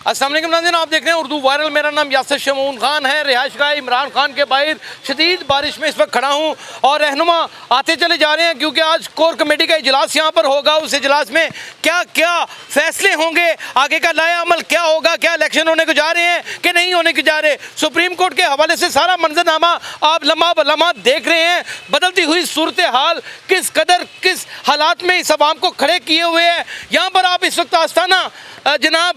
अस्सलाम वालेकुम नाज़रीन, आप देख रहे हैं उर्दू वायरल। मेरा नाम यासिर शमून खान है। रिहाइशगाह इमरान खान के बाहर शदीद बारिश में इस वक्त खड़ा हूँ और रहनुमा आते चले जा रहे हैं क्योंकि आज कोर कमेटी का इजलास यहाँ पर होगा। उस इजलास में क्या क्या फैसले होंगे, आगे का लाया अमल क्या होगा, क्या इलेक्शन होने को जा रहे हैं कि नहीं होने को जा रहे। सुप्रीम कोर्ट के हवाले से सारा मंजरनामा आप लम्हा ब लम्हा देख रहे हैं। बदलती हुई सूरत हाल किस कदर किस हालात में इस अवाम को खड़े किए हुए हैं। यहाँ पर आप इस वक्त आस्थाना जनाब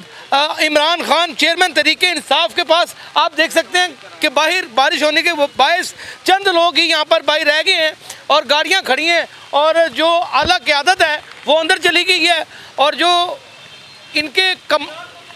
इमरान खान चेयरमैन तरीके इंसाफ के पास आप देख सकते हैं कि बाहर बारिश होने के बायस चंद लोग ही यहाँ पर बाहर रह गए हैं और गाड़ियाँ खड़ी हैं और जो आला क़यादत है वो अंदर चली गई है और जो इनके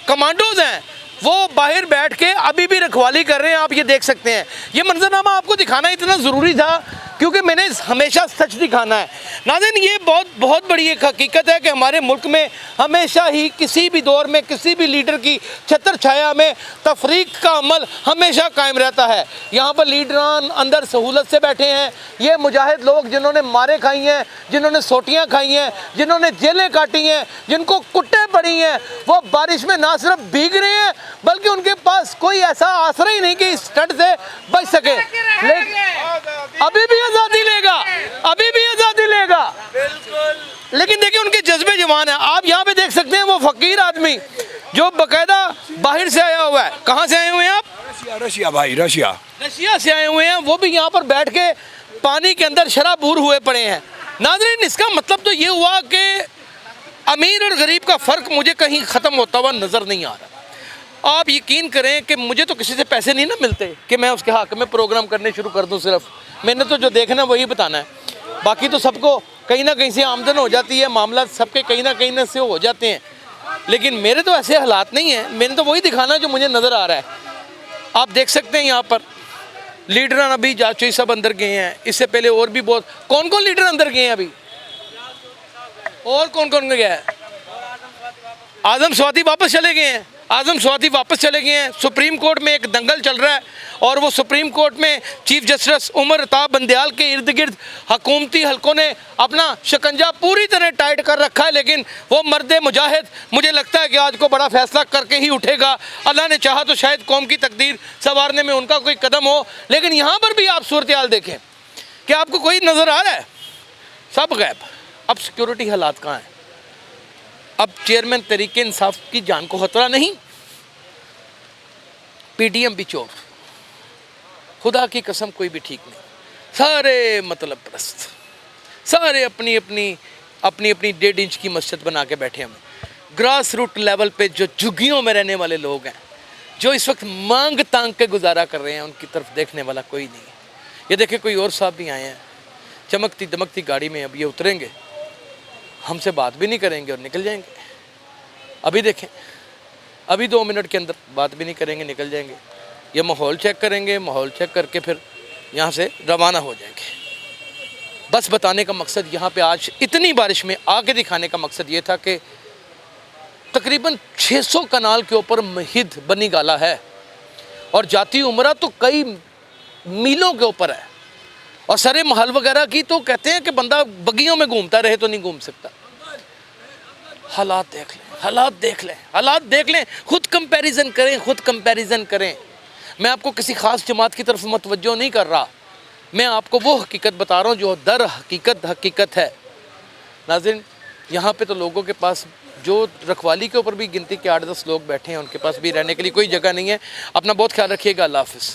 कमांडोज हैं वो बाहर बैठ के अभी भी रखवाली कर रहे हैं। आप ये देख सकते हैं। ये मंजरनामा आपको दिखाना इतना ज़रूरी था क्योंकि मैंने हमेशा सच दिखाना है। नाज़रीन, ये बहुत बड़ी एक हकीकत है कि हमारे मुल्क में हमेशा ही किसी भी दौर में किसी भी लीडर की छत्र छाया में तफरीक का अमल हमेशा कायम रहता है। यहाँ पर लीडरान अंदर सहूलत से बैठे हैं। ये मुजाहिद लोग जिन्होंने मारें खाई हैं, जिन्होंने सोटियाँ खाई हैं, जिन्होंने जेलें काटी हैं, जिनको कुट्टे पड़ी हैं, वो बारिश में ना सिर्फ भीग रहे हैं बल्कि उनके पास कोई ऐसा आसरा ही नहीं कि इस ठंड से बच सके। अभी भी आज़ादी लेगा, अभी भी आज़ादी लेगा, बिल्कुल। लेकिन देखिए उनके जज्बे जवान है। आप यहाँ पे देख सकते हैं वो फकीर आदमी जो बाकायदा बाहर से आया हुआ है। कहाँ से आए हुए हैं आप? रशिया भाई, रशिया से आए हुए हैं। वो भी यहाँ पर बैठ के पानी के अंदर शराबूर हुए पड़े हैं। नाज़रीन, इसका मतलब तो ये हुआ कि अमीर और गरीब का फ़र्क मुझे कहीं ख़त्म होता हुआ नज़र नहीं आ रहा। आप यकीन करें कि मुझे तो किसी से पैसे नहीं ना मिलते कि मैं उसके हक़ में प्रोग्राम करने शुरू कर दूं। सिर्फ मैंने तो जो देखना है वही बताना है। बाकी तो सबको कहीं ना कहीं से आमदन हो जाती है, मामला सबके कहीं ना कहीं से हो जाते हैं। लेकिन मेरे तो ऐसे हालात नहीं हैं। मैंने तो वही दिखाना जो मुझे नज़र आ रहा है। आप देख सकते हैं यहाँ पर लीडर अभी जाचुई सब अंदर गए हैं। इससे पहले और भी बहुत कौन कौन लीडर अंदर गए हैं अभी, और कौन कौन गया है? आज़म स्वाति वापस चले गए हैं। आज़म स्वाति वापस चले गए हैं। सुप्रीम कोर्ट में एक दंगल चल रहा है और वो सुप्रीम कोर्ट में चीफ जस्टिस उमर अता बंदयाल के इर्द गिर्द हकूमती हलकों ने अपना शिकंजा पूरी तरह टाइट कर रखा है। लेकिन वो मर्द मुजाहिद मुझे लगता है कि आज को बड़ा फैसला करके ही उठेगा। अल्लाह ने चाहा तो शायद कौम की तकदीर संवारने में उनका कोई कदम हो। लेकिन यहाँ पर भी आप सूरत हाल देखें कि आपको कोई नज़र आ रहा है? सब गैब। अब सिक्योरिटी हालात कहाँ हैं? अब चेयरमैन तरीके इंसाफ की जान को खतरा नहीं, पीडीएम भी चोर। खुदा की कसम कोई भी ठीक नहीं। सारे मतलब परस्त, सारे अपनी अपनी 1.5 इंच की मस्जिद बना के बैठे हैं। ग्रास रूट लेवल पे जो झुग्गियों में रहने वाले लोग हैं, जो इस वक्त मांग तांग के गुजारा कर रहे हैं, उनकी तरफ देखने वाला कोई नहीं है। ये देखे कोई और साहब भी आए हैं चमकती दमकती गाड़ी में। अब ये उतरेंगे, हमसे बात भी नहीं करेंगे और निकल जाएंगे। अभी देखें, अभी 2 मिनट के अंदर बात भी नहीं करेंगे, निकल जाएंगे। ये माहौल चेक करेंगे, माहौल चेक करके फिर यहाँ से रवाना हो जाएंगे। बस बताने का मकसद यहाँ पे आज इतनी बारिश में आगे दिखाने का मकसद ये था कि तकरीबन 600 कनाल के ऊपर महिद बनी गाला है और जाती उम्रा तो कई मीलों के ऊपर है और सरे महल वगैरह की तो कहते हैं कि बंदा बगियों में घूमता रहे तो नहीं घूम सकता। हालात देख लें, हालात देख लें, हालात देख लें। खुद कंपैरिजन करें, खुद कंपैरिजन करें। मैं आपको किसी ख़ास जमात की तरफ मतवज्जो नहीं कर रहा। मैं आपको वो हकीकत बता रहा हूँ जो दर हकीकत है। नाज़रीन, यहाँ पे तो लोगों के पास जो रखवाली के ऊपर भी गिनती के 8-10 लोग बैठे हैं, उनके पास भी रहने के लिए कोई जगह नहीं है। अपना बहुत ख्याल रखिएगा। अल्लाह हाफ़िज़।